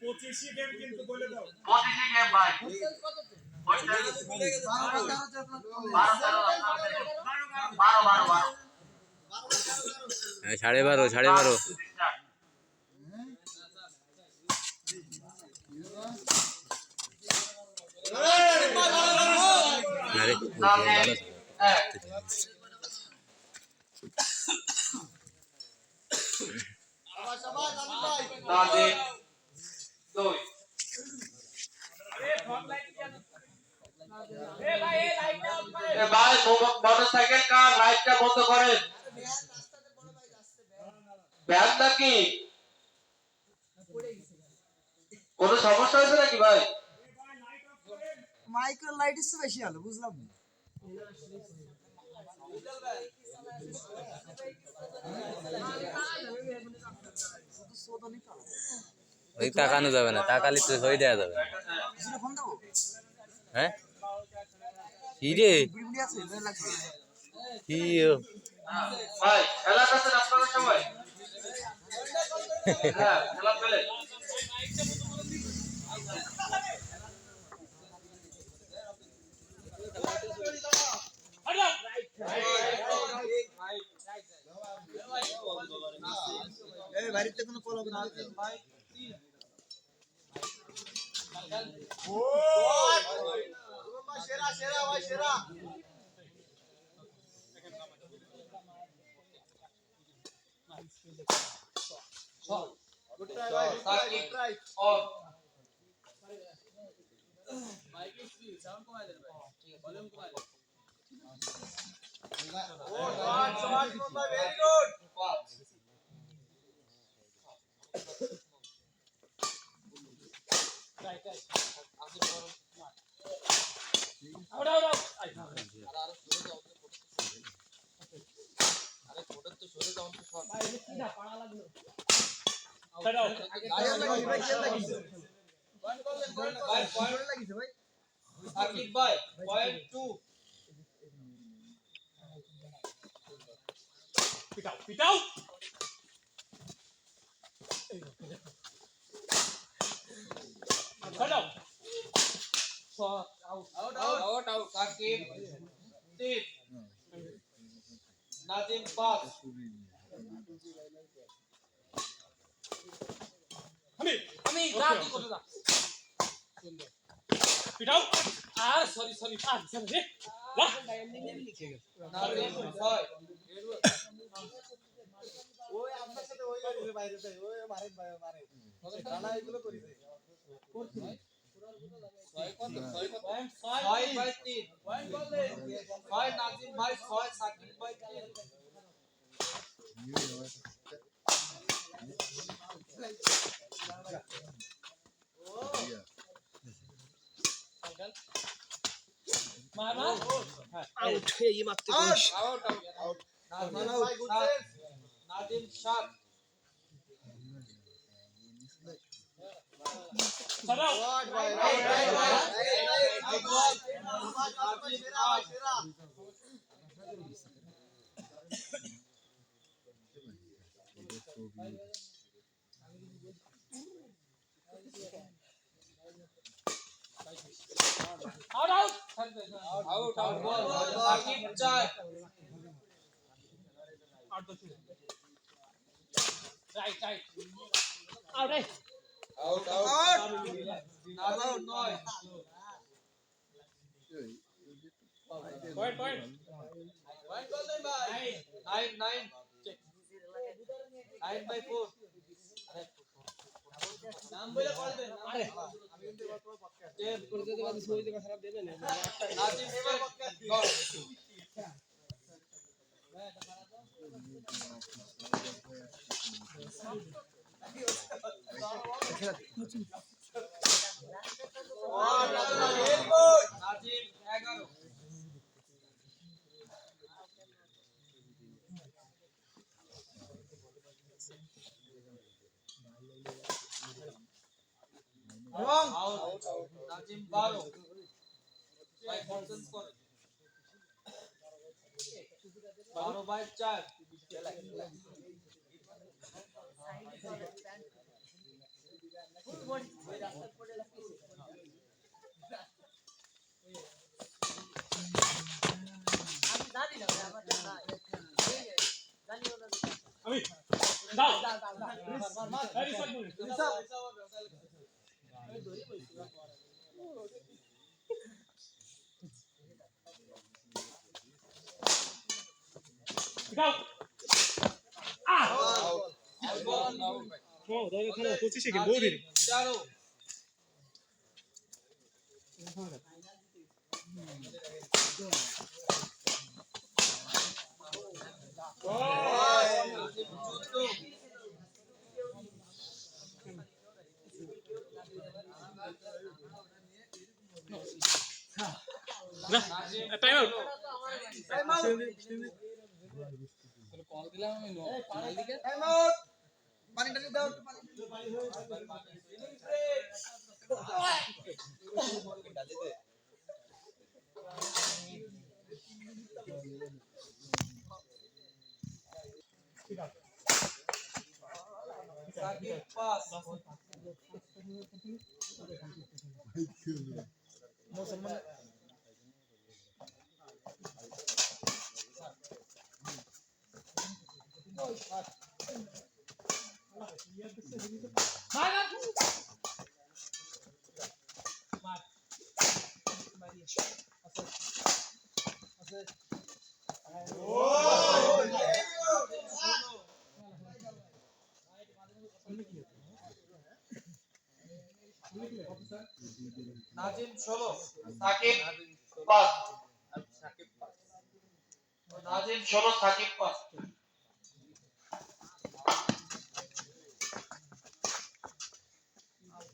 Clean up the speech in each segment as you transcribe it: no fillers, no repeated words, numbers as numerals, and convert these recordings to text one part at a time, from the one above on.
25 game কিন্তু বলে দাও 25 গেম ভাই সাড়ে বারো ভাই মোটরসাইকেল কার লাইটটা বন্ধ করেন ব্যাগ নাকি কোনো সমস্যা হয়েছে নাকি ভাই মাইক্রো লাইট ইস বেশি আলো বুঝলাম না ওই তাকানো যাবে না তাকালে তো হয়ে দেওয়া যাবে হ্যাঁ কি রে কি ভাই খেলা করছেন আপনারা সবাই হ্যাঁ খেলা পেলে এই বাড়িতে কোনো কল হবে না ভাই ও সেরা সেরা ভাই সেরা গুড ট্রাই ভাই good try on mic speed sound কমাই দেন ভাই ভলিউম কমাই দেন ও শট ভাই very good right right out আরে ফটো তো সরে যাও তো শট ভাই কি না পাড়া লাগলো ছাড়াও ভাই খেল লাগিছে ভাই পয়েন্ট লাগিছে ভাই সাকিব ভাই পয়েন্ট 2 পিটাও ছাড়াও শট আউট সাকিব 3 নাজিম 5 আমি গাড়ি করে দাও পিটাও আর সরি আর সরি রে বাহ নাজিম 6 ওই আপনার সাথে ওই বাইরে তাই ওই মারে মারে জানা এগুলো করিছে ছয় ভাই 3 পয়েন্ট বললে 6 নাজিম ভাই 6 সাকিব ভাই 3 মার আউট এই মারতে আউট নাজিম ভাই গুড নাজিম 7 ছাড়াও ভাই out ball Shakib 4 right out Nazim 9 point point বললে ভাই 9 9 by 4 নাম বলে কল দেন আরে আমি কিন্তু বর্তমান পডকাস্ট টেন করে দিতে বাদ সই দিকে খারাপ দেবেন নাজিম এবার পডকাস্ট নাজিম 11 আউট নাজিম 12 ভাই কনসেন্স করে 12 বাই 4 নাজিম 14 আমি দাও মার এই রিসার্চ বলি রিসাব দাও বল ও দাও খাও 25 সেকেন্ড বহুত দেরি চারো টাইম আউট কল দিলাম আমি ফাইনাল দিকে টাইম আউট পানি টানি দাও একটু পানি ডালি দে সাকিব পাস মুসলমান নাজিম 16 সাকিব 5 নাজিম 16 সাকিব 5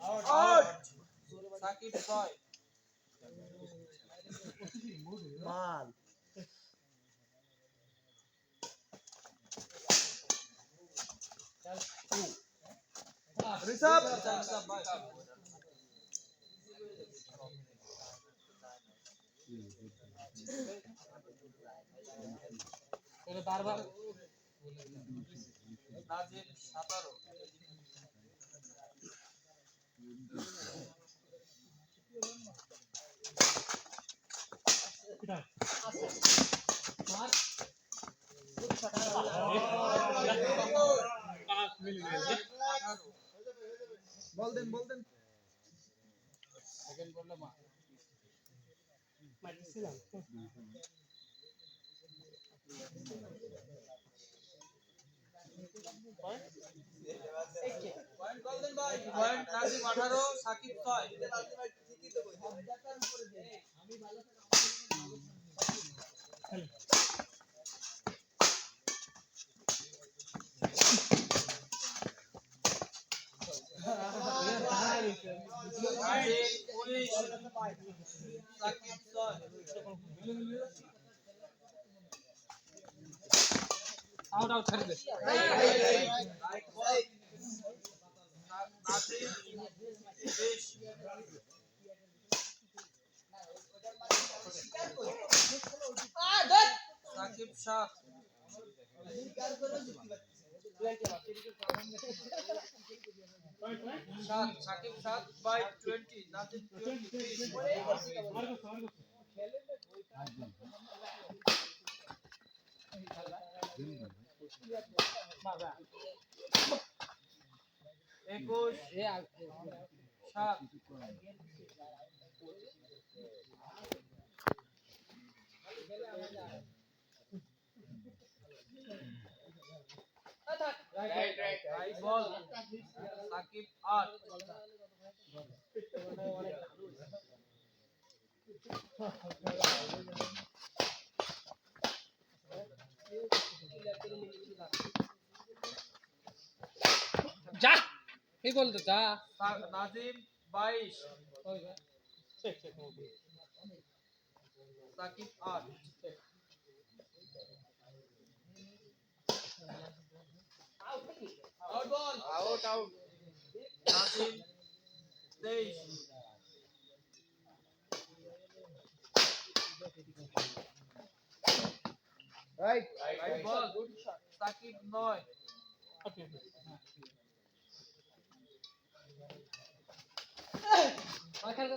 আউট সাকিব 6 মাল রিসাব বারবার নাজিম 17 বল দেন সেকেন্ড বললে মা পয়েন্ট গোল্ডেন ভাই point Nazim 18 Shakib 6 Shakib 6 out out ছাড়ি দে right ball Nazim 20 Shakib 7 Shakib 7 by 20 Nazim 20 21 7 right ball Shakib 8 যা এই বল তো যা Nazim 22 Shakib 8 out ball out Nazim 23 right right ball Shakib 9 খেল